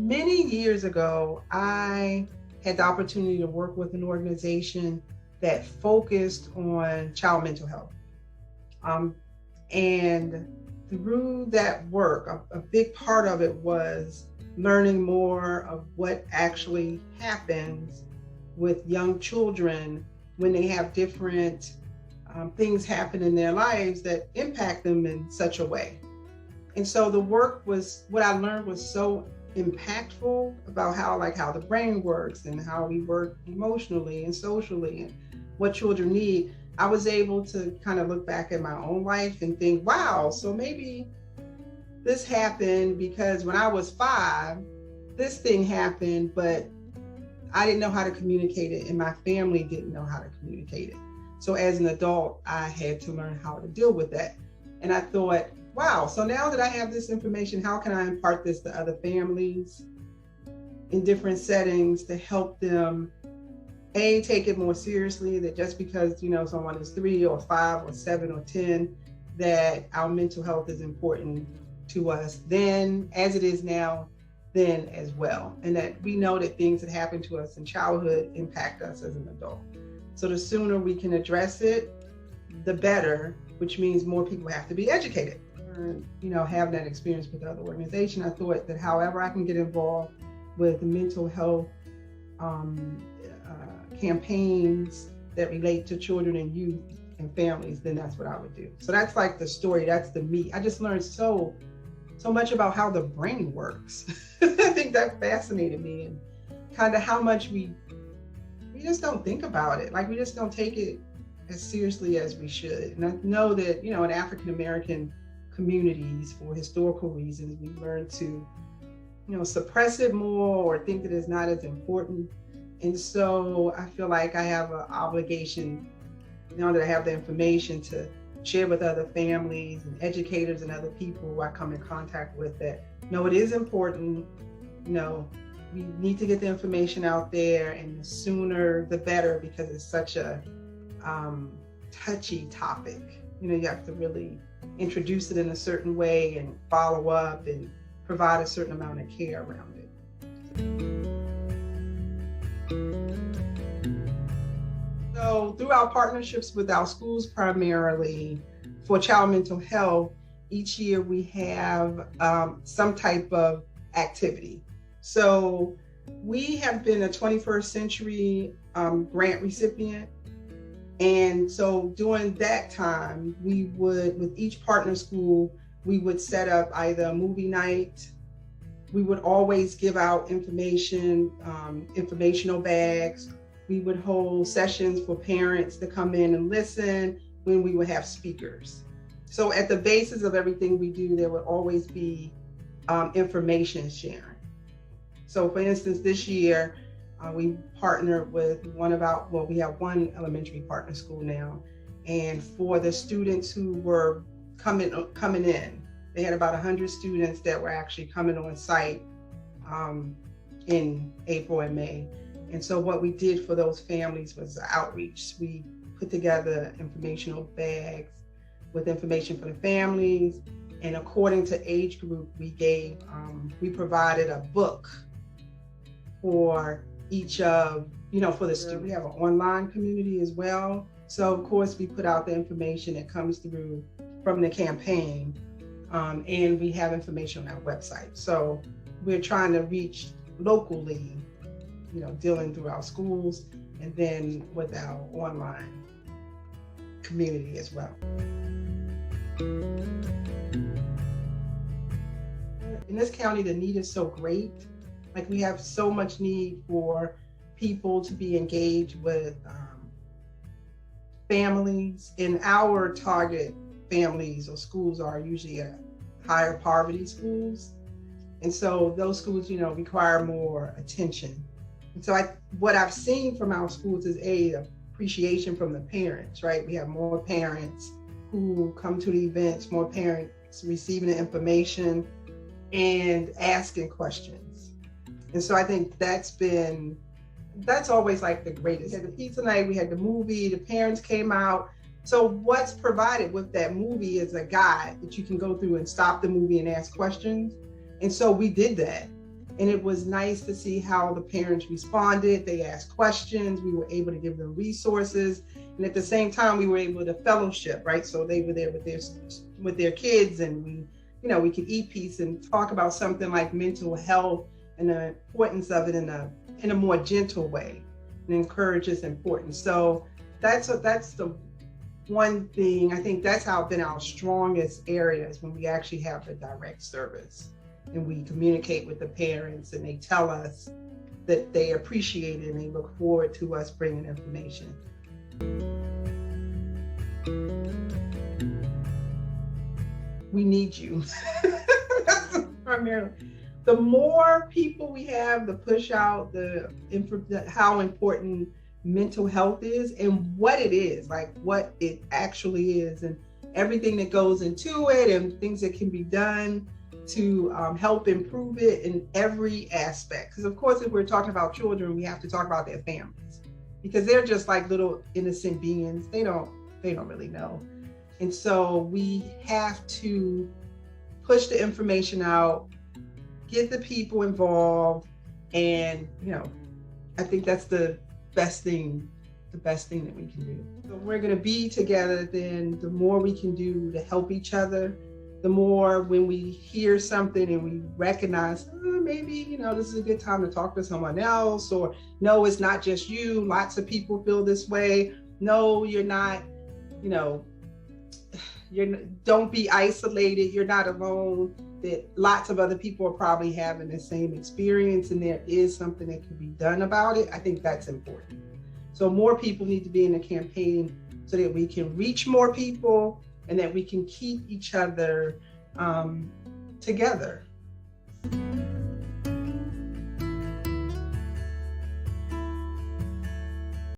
Many years ago, I had the opportunity to work with an organization that focused on child mental health. Um, and through that work, a big part of it was learning more of what actually happens with young children when they have different things happen in their lives that impact them in such a way. And so the work was, what I learned was so impactful about how the brain works and how we work emotionally and socially and what children need. I was able to kind of look back at my own life and think, wow, so maybe this happened because when I was 5, this thing happened, but I didn't know how to communicate it and my family didn't know how to communicate it. So as an adult, I had to learn how to deal with that. And I thought, wow, so now that I have this information, how can I impart this to other families in different settings to help them, A, take it more seriously, that just because, someone is 3 or 5 or 7 or 10, that our mental health is important to us then, as it is now, then as well. And that we know that things that happen to us in childhood impact us as an adult. So the sooner we can address it, the better, which means more people have to be educated. Have that experience with other organizations. I thought that however I can get involved with mental health campaigns that relate to children and youth and families, then that's what I would do. So that's like the story, that's the meat. I just learned so much about how the brain works. I think that fascinated me, and kind of how much we just don't think about it. Like we just don't take it as seriously as we should. And I know that, in African American communities, for historical reasons, we learn to, suppress it more or think that it's not as important. And so I feel like I have an obligation, now that I have the information, to share with other families and educators and other people who I come in contact with that, it is important. We need to get the information out there, and the sooner the better, because it's such a touchy topic. You have to really introduce it in a certain way and follow up and provide a certain amount of care around it. So through our partnerships with our schools, primarily for child mental health, each year we have some type of activity. So we have been a 21st century grant recipient. And so during that time, we would, with each partner school, we would set up either a movie night. We would always give out information, informational bags. We would hold sessions for parents to come in and listen when we would have speakers. So at the basis of everything we do, there would always be information sharing. So for instance, this year, we partnered with we have one elementary partner school now. And for the students who were coming in, they had about 100 students that were actually coming on site in April and May. And so what we did for those families was outreach. We put together informational bags with information for the families. And according to age group, we provided a book for each of, for the student. We have an online community as well. So of course we put out the information that comes through from the campaign, and we have information on our website. So we're trying to reach locally, dealing through our schools and then with our online community as well. In this county, the need is so great. Like we have so much need for people to be engaged with families. And our target families or schools are usually higher poverty schools. And so those schools, require more attention. And so what I've seen from our schools is appreciation from the parents, right? We have more parents who come to the events, more parents receiving the information and asking questions. And so I think that's always like the greatest. We had the pizza night, we had the movie, the parents came out. So what's provided with that movie is a guide that you can go through and stop the movie and ask questions. And so we did that. And it was nice to see how the parents responded. They asked questions. We were able to give them resources. And at the same time, we were able to fellowship, right? So they were there with their kids, and we could eat peace and talk about something like mental health and the importance of it in a more gentle way, and encourage its importance. So that's the one thing. I think that's how been our strongest areas, when we actually have the direct service and we communicate with the parents and they tell us that they appreciate it and they look forward to us bringing information. We need you. That's primarily. The more people we have to push out how important mental health is and what it is, like what it actually is, and everything that goes into it, and things that can be done to help improve it in every aspect. Because of course, if we're talking about children, we have to talk about their families, because they're just like little innocent beings. They don't really know. And so we have to push the information out, get the people involved, and I think that's the best thing that we can do. So we're going to be together, then the more we can do to help each other, the more when we hear something and we recognize, maybe, this is a good time to talk to someone else, or no, it's not just you. Lots of people feel this way. No, you're not, don't be isolated. You're not alone. That lots of other people are probably having the same experience, and there is something that can be done about it. I think that's important. So more people need to be in the campaign so that we can reach more people and that we can keep each other together.